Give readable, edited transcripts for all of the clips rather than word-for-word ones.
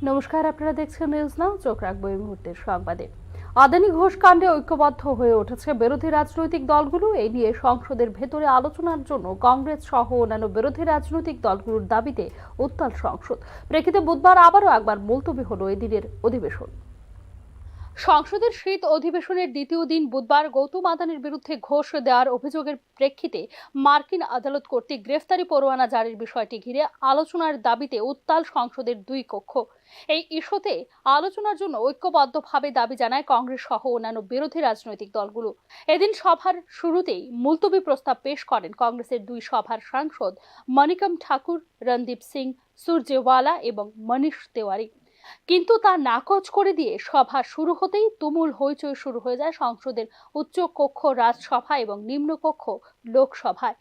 নমস্কার, আপনারা দেখছেন নিউজ নাও। চোখ রাখবো এই মুহূর্তের সংবাদে। আদানি ঘোষ কাণ্ডে ঐক্যবদ্ধ হয়ে উঠেছে বিরোধী রাজনৈতিক দলগুলো। এই নিয়ে সংসদের ভেতরে আলোচনার জন্য কংগ্রেস সহ অন্যান্য বিরোধী রাজনৈতিক দলগুলোর দাবিতে উত্তাল সংসদ। প্রেক্ষিতে বুধবার আবারও একবার মুলতবি হলো এদিনের অধিবেশন। সংসদের শীত অধিবেশনের দ্বিতীয় দিন বুধবার গৌতম আদানির বিরুদ্ধে ঘোষ দেওয়ার অভিযোগের প্রেক্ষিতে মার্কিন আদালত কর্তৃক গ্রেফতারি পরোয়ানা জারির বিষয়টি ঘিরে আলোচনার দাবিতে উত্তাল সংসদের দুই কক্ষ। এই ইস্যুতে আলোচনার জন্য ঐক্যবদ্ধভাবে দাবি জানায় কংগ্রেস সহ অন্যান্য বিরোধী রাজনৈতিক দলগুলো। এদিন সভার শুরুতেই মুলতবি প্রস্তাব পেশ করেন কংগ্রেসের দুই সভার সাংসদ মনিকম ঠাকুর, রণদীপ সিং সুরজেওয়ালা এবং মনীষ তেওয়ারি। কিন্তু তা নাকচ করে দিয়ে সভা শুরু হতেই তুমুল হইচই শুরু হয়ে যায় সংসদের উচ্চ কক্ষ রাজসভা এবং নিম্নকক্ষ লোকসভায়।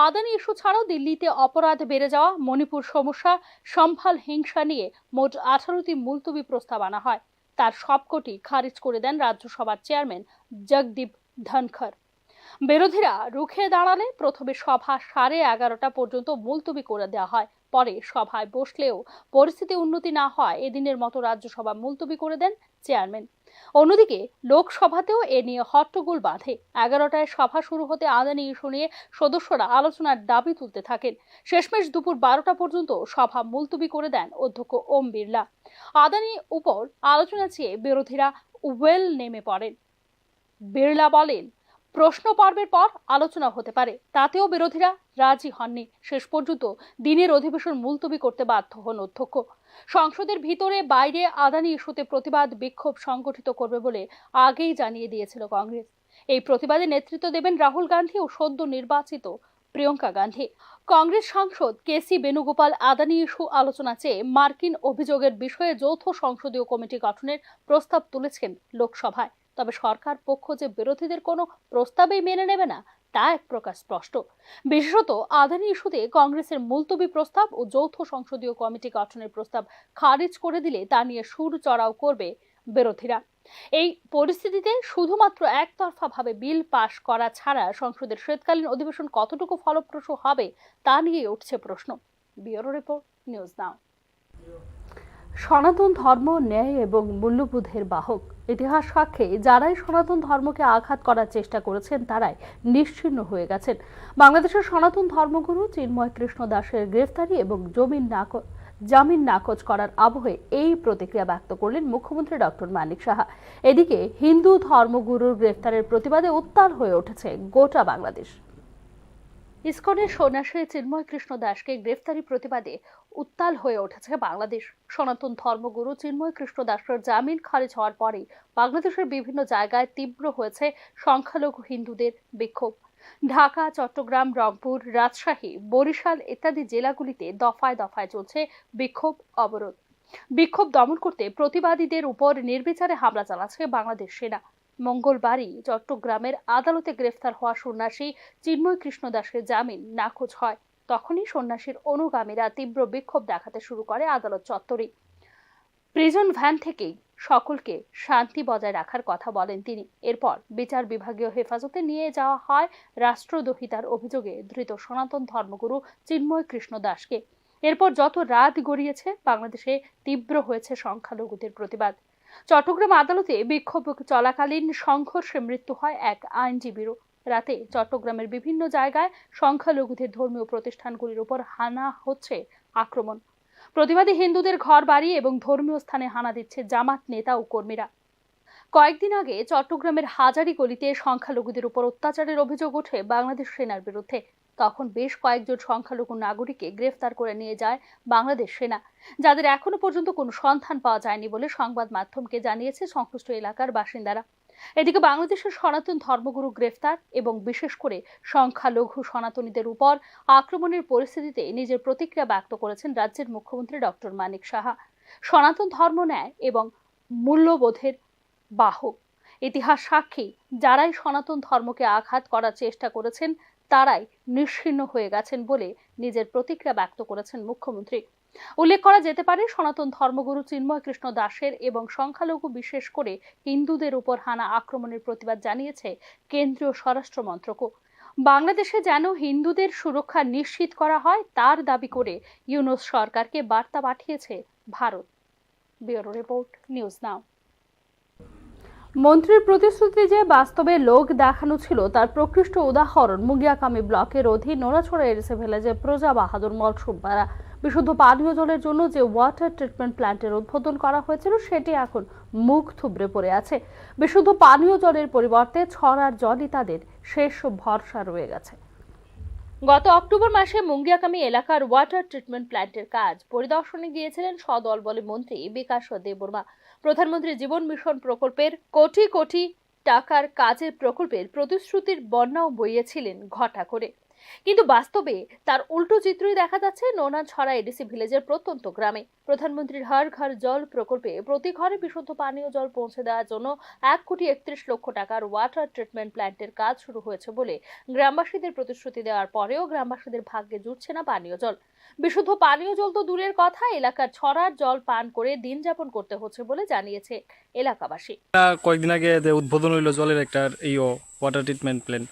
আদানি ইস্যু ছাড়াও দিল্লিতে অপরাধ বেড়ে যাওয়া, মণিপুর সমস্যা, সম্ভাল হিংসা নিয়ে মোট 18টি মুলতবি প্রস্তাব আনা হয়। তার সবকটি খারিজ করে দেন রাজ্যসভার চেয়ারম্যান জগদীপ ধনখড়। বিরোধীরা রুখে দাঁড়ালে প্রথমে সভা 11:30 পর্যন্ত মুলতবি করে দেওয়া হয়। পরে সভায় বসলেও পরিস্থিতি উন্নতি না হয় এদিনের মতো রাজ্যসভা মুলতবি করে দেন চেয়ারম্যান। অন্যদিকে লোকসভাতেও এ নিয়ে হট্টগোল বাঁধে। 11টায় সভা শুরু হতে আদানি ইস্যু নিয়ে সদস্যরা আলোচনার দাবি তুলতে থাকেন। শেষমেশ দুপুর 12টা পর্যন্ত সভা মুলতবি করে দেন অধ্যক্ষ ওম বিড়লা। আদানি উপর আলোচনা চেয়ে বিরোধীরা ওয়েল নেমে পড়েন। বিড়লা বলেন, প্রশ্ন পর্বের পর আলোচনা হতে পারে। তাতেও বিরোধীরা রাজি হননি। শেষ পর্যন্ত দিনের অধিবেশন মুলতবি করতে বাধ্য হন অধ্যক্ষ। সংসদের ভিতরে বাইরে আদানি ইস্যুতে প্রতিবাদ বিক্ষোভ সংগঠিত করবে বলে আগেই জানিয়ে দিয়েছিল কংগ্রেস। এই প্রতিবাদে নেতৃত্ব দেবেন রাহুল গান্ধী ও সদ্য নির্বাচিত প্রিয়ঙ্কা গান্ধী। কংগ্রেস সাংসদ কেসি বেণুগোপাল আদানি ইস্যু আলোচনা চেয়ে মার্কিন অভিযোগের বিষয়ে যৌথ সংসদীয় কমিটি গঠনের প্রস্তাব তুলেছেন লোকসভায়। তবে সরকার পক্ষ যে বিরোধীদের কোনো প্রস্তাবেই মেনে নেবে না তা এক প্রকার স্পষ্ট। বিশেষত আদানি ইস্যুতে কংগ্রেসের মুলতবি প্রস্তাব ও যৌথ সংসদীয় কমিটি গঠনের প্রস্তাব খারিজ করে দিলে তা নিয়ে সুর চড়াও করবে বিরোধীরা। এই পরিস্থিতিতে শুধুমাত্র একতরফাভাবে বিল পাশ করা ছাড়া সংসদের শীতকালীন অধিবেশন কতটুকু ফলপ্রসূ হবে তা নিয়ে উঠছে প্রশ্ন। Bureau report, news now. সনাতন ধর্ম ন্যায় এবং মূল্যবোধের বাহক। ইতিহাস সাক্ষী যারাই সনাতন ধর্মকে আঘাত করার চেষ্টা করেছেন তারাই নিশ্চিহ্ন হয়ে গেছেন। বাংলাদেশের সনাতন ধর্মগুরু চিন্ময় কৃষ্ণ দাসের গ্রেফতারি এবং জামিন নাকচ করার আবহে এই প্রতিক্রিয়া ব্যক্ত করলেন মুখ্যমন্ত্রী ডক্টর মানিক সাহা। এদিকে হিন্দু ধর্মগুরুর গ্রেফতারের প্রতিবাদে উত্তাল হয়ে উঠেছে গোটা বাংলাদেশ। ইসকনের সন্ন্যাসী চিন্ময় কৃষ্ণ দাসকে গ্রেফতারি প্রতিবাদে উত্তাল হয়ে উঠেছে বাংলাদেশ। সনাতন ধর্মগুরু চিন্ময় কৃষ্ণ দাসের জামিন খারিজ হওয়ার পরেই বাংলাদেশের বিভিন্ন জায়গায় তীব্র হয়েছে সংখ্যালঘু হিন্দুদের বিক্ষোভ। ঢাকা, চট্টগ্রাম, রংপুর, রাজশাহী, বরিশাল ইত্যাদি জেলাগুলিতে দফায় দফায় চলছে বিক্ষোভ অবরোধ। বিক্ষোভ দমন করতে প্রতিবাদীদের উপর নির্বিচারে হামলা চালাচ্ছে বাংলাদেশ সেনা। মঙ্গলবারই চট্টগ্রামের আদালতে গ্রেফতার হওয়া সন্ন্যাসী চিন্ময় কৃষ্ণ দাসের জামিন নাকচ হয়। তখনই সন্ন্যাসীর অনুগামীরা তীব্র বিক্ষোভ দেখাতে শুরু করে আদালত চত্বরে। প্রিজন ভ্যান থেকেই সকলকে শান্তি বজায় রাখার কথা বলেন তিনি। এরপর বিচার বিভাগীয় হেফাজতে নিয়ে যাওয়া হয় রাষ্ট্রদ্রোহিতার অভিযোগে ধৃত সনাতন ধর্মগুরু চিন্ময় কৃষ্ণ দাসকে। এরপর যত রাত গড়িয়েছে বাংলাদেশে তীব্র হয়েছে সংখ্যালঘুদের প্রতিবাদ। চট্টগ্রাম আদালতে বিক্ষোভ চলাকালীন সংঘর্ষে মৃত্যু হয় এক আইনজীবীরও। রাতে চট্টগ্রামের বিভিন্ন জায়গায় সংখ্যালঘুদের ধর্মীয় প্রতিষ্ঠানগুলির উপর হানা হচ্ছে আক্রমণ। প্রতিবাদী হিন্দুদের ঘর বাড়ি এবং ধর্মীয় স্থানে হানা দিচ্ছে জামাত নেতা ও কর্মীরা। কয়েকদিন আগে চট্টগ্রামের হাজারি গলিতে সংখ্যালঘুদের উপর অত্যাচারের অভিযোগ ওঠে বাংলাদেশ সেনার বিরুদ্ধে। তখন বেশ কয়েকজন সংখ্যালঘু নাগরিককে গ্রেফতার করে নিয়ে যায় বাংলাদেশ সেনা, যাদের এখনো পর্যন্ত কোনো সন্ধান পাওয়া যায়নি বলে সংবাদ মাধ্যমকে জানিয়েছে সংশ্লিষ্ট এলাকার বাসিন্দারা। এদিকে বাংলাদেশের সনাতন ধর্মগুরু গ্রেফতার এবং বিশেষ করে সংখ্যালঘু সনাতনীদের উপর আক্রমণের পরিস্থিতিতে নিজের প্রতিক্রিয়া ব্যক্ত করেছেন রাজ্যের মুখ্যমন্ত্রী ডক্টর মানিক সাহা। সনাতন ধর্ম ন্যায় এবং মূল্যবোধের বাহক। ইতিহাস সাক্ষী যারাই সনাতন ধর্মকে আঘাত করার চেষ্টা করেছেন তারাই নিশ্চিহ্ন হয়ে গেছেন বলে নিজের প্রতিক্রিয়া ব্যক্ত করেছেন মুখ্যমন্ত্রী। উল্লেখ করা যেতে পারে, সনাতন ধর্মগুরু চিন্ময় কৃষ্ণ দাসের এবং সংখ্যালঘু বিশেষ করে হিন্দুদের উপর হানা আক্রমণের প্রতিবাদ জানিয়েছে কেন্দ্রীয় স্বরাষ্ট্র মন্ত্রকও। বাংলাদেশে যেন হিন্দুদের সুরক্ষা নিশ্চিত করা হয় তার দাবি করে ইউনূস সরকারকে বার্তা পাঠিয়েছে Bharat. Bureau report, news now. মন্ত্রীর প্রতিশ্রুতি যে বাস্তবে লোক দেখানো ছিল তার প্রকৃষ্ট উদাহরণ মুঙ্গিয়াকামী ব্লকের অধীন নোনাছড়া এডিসি ভিলেজে প্রজা বাহাদুর মলসুমপাড়া। বিশুদ্ধ পানীয় জলের জন্য যে ওয়াটার ট্রিটমেন্ট প্ল্যান্টের উদ্বোধন করা হয়েছিল সেটি এখন মুখ থুবড়ে পড়ে আছে। বিশুদ্ধ পানীয় জলের পরিবর্তে ছড়ার জলই তাদের শেষ ভরসা রয়ে গেছে। গত অক্টোবর মাসে মুঙ্গিয়াকামী এলাকার ওয়াটার ট্রিটমেন্ট প্ল্যান্টের কাজ পরিদর্শনে গিয়েছিলেন সদল বলে মন্ত্রী বিকাশ দেববর্মা। প্রধানমন্ত্রী জীবন মিশন প্রকল্পের কোটি কোটি টাকার কাজের প্রকল্পের প্রতিশ্রুতির বন্যাও বইয়েছিলেন ঘটা করে, কিন্তু বাস্তবে তার উল্টো চিত্রই দেখা যাচ্ছে নোনাছড়া এডিসি ভিলেজের প্রত্যন্ত গ্রামে। প্রধানমন্ত্রীর হর ঘর জল প্রকল্পে প্রতি ঘরে বিশুদ্ধ পানীয় জল পৌঁছে দেওয়ার জন্য 1,31,00,000 টাকার ওয়াটার ট্রিটমেন্ট প্ল্যান্টের কাজ শুরু হয়েছে বলে গ্রামবাসীদের প্রতিশ্রুতি দেওয়ার পরেও গ্রামবাসীদের ভাগ্যে জুটছে না পানীয় জল। বিশুদ্ধ পানীয় জল তো দূরের কথা, এলাকার ছড়ার জল পান করে দিন যাপন করতে হচ্ছে বলে জানিয়েছে এলাকাবাসী। কয়েকদিন আগে উদ্বোধন হইলো জলের একটা ওয়াটার ট্রিটমেন্ট প্ল্যান্ট,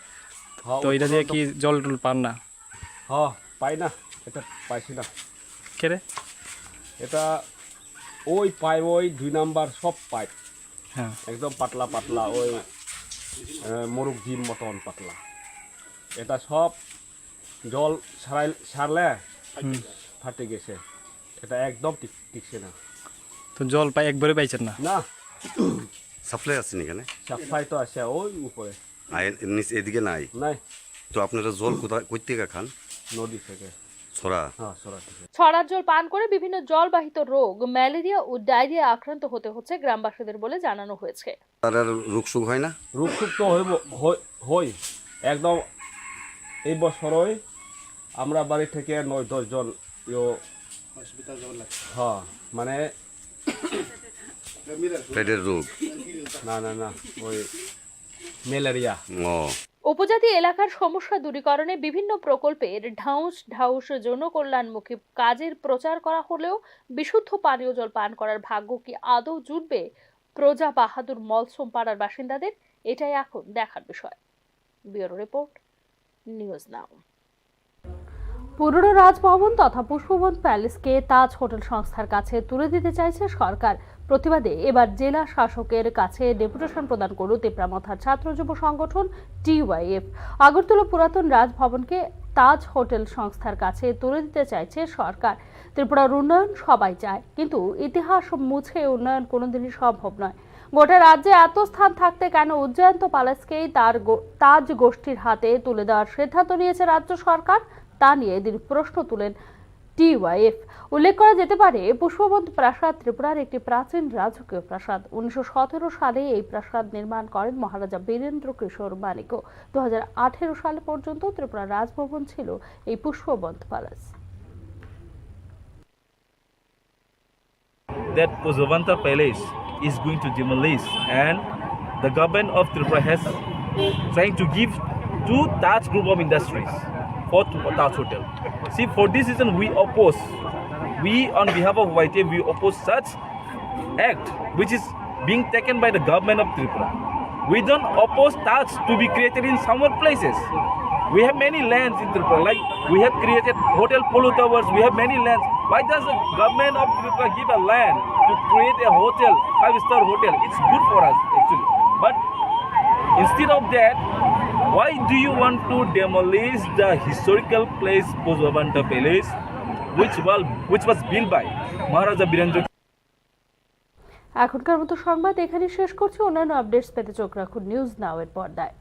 তো এটা দিয়ে কি জল টল পান না? পাই না, এটা পাইছি না। কেরে এটা ওই পাইপ, ওই 2 নাম্বার সব পাইপ, হ্যাঁ একদম পাতলা পাতলা, ওই মোরগ জিম মতন পাতলা। এটা সব জল সারলে ফাটে গেছে, এটা একদম টিকছে না। তো জল পাই একবারে পাইছেন না? না, সাপ্লাই আছে না এখানে? সাপ্লাই তো আছে ওই উপরে, নিচে এদিকে নাই। নাই। তো আপনারা জল কোথায় কই থেকে খান? নদী থেকে। ছড়া? হ্যাঁ, ছড়া থেকে। ছড়ার জল পান করে বিভিন্ন জলবাহিত রোগ, ম্যালেরিয়া ও ডায়রিয়া আক্রান্ত হতে হচ্ছে গ্রামবাসীদের বলে জানানো হয়েছে। তার আর রোগ সুখ হয় না? রোগ সুখ তো হই একদম। এই বছরই আমরা বাড়ি থেকে 9-10 জন হসপিটাল যাব লাগে। হ্যাঁ, মানে পেটের রোগ? না, ওই ম্যালেরিয়া। উপজাতি এলাকার সমস্যা দূরীকরণে বিভিন্ন প্রকল্পের ঢাউস জনকল্যাণমুখী কাজের প্রচার করা হলেও বিশুদ্ধ পানীয় জল পান করার ভাগ্য কি আদৌ জুটবে প্রজা বাহাদুর মলসুমপাড়ার বাসিন্দাদের? এটাই এখন দেখার বিষয়। Bureau report, news now. পুরনো রাজভবন তথা পুষ্পবন প্যালেসকে তাজ হোটেল সংস্থার কাছে তুলে দিতে চাইছে সরকার। প্রতিবাদে এবার জেলা শাসকের কাছে ডেপুটেশন প্রদান করল তেপরামথার ছাত্র যুব সংগঠন TYF। আগরতলা পুরাতন রাজভবনকে তাজ হোটেল সংস্থার কাছে তুলে দিতে চাইছে সরকার। ত্রিপুরার উন্নয়ন সবাই চায়, কিন্তু ইতিহাস মুছে উন্নয়ন কোনোদিনই সম্ভব নয়। গোটা রাজ্যে এত স্থান থাকতে কেন উজ্জয়ন্ত প্যালেসকেই তাজ গোষ্ঠীর হাতে তুলে দেওয়ার সিদ্ধান্ত নিয়েছে রাজ্য সরকার, তা নিয়ে এদিন প্রশ্ন তুলেন TYF। উল্লেখ করা যেতে পারে, পুষ্পবন্ত প্রাসাদ ত্রিপুরার একটি প্রাচীন রাজকীয় প্রাসাদ। 1917 সালে এই প্রাসাদ নির্মাণ করেন মহারাজা বীরেন্দ্র কিশোর মানিক্য। 2018 সাল পর্যন্ত ত্রিপুরা রাজভবন ছিল এই Pushpabanta palace. That Pushpavanta Palace is going to demolish, and the government of Tripura has trying to give to Taj Group of Industries for Taj Hotel. See, for this reason we oppose. We on behalf of YTF we oppose such act which is being taken by the government of Tripura. We don't oppose Taj to be created in some other places. We have many lands in Tripura, like we have created Hotel Polo Towers, we have many lands. Why does the government of Tripura give a land to create a hotel, 5-star hotel? It's good for us actually. But instead of that, why do you want to demolish the historical place Pushpavanta Palace, which was built by Maharaja Birendra? এখনকার মতো সংবাদ এখানে শেষ করছি। অন্যান্য updates পেতে চোখ রাখুন নিউজ নাও এর পর্দায়।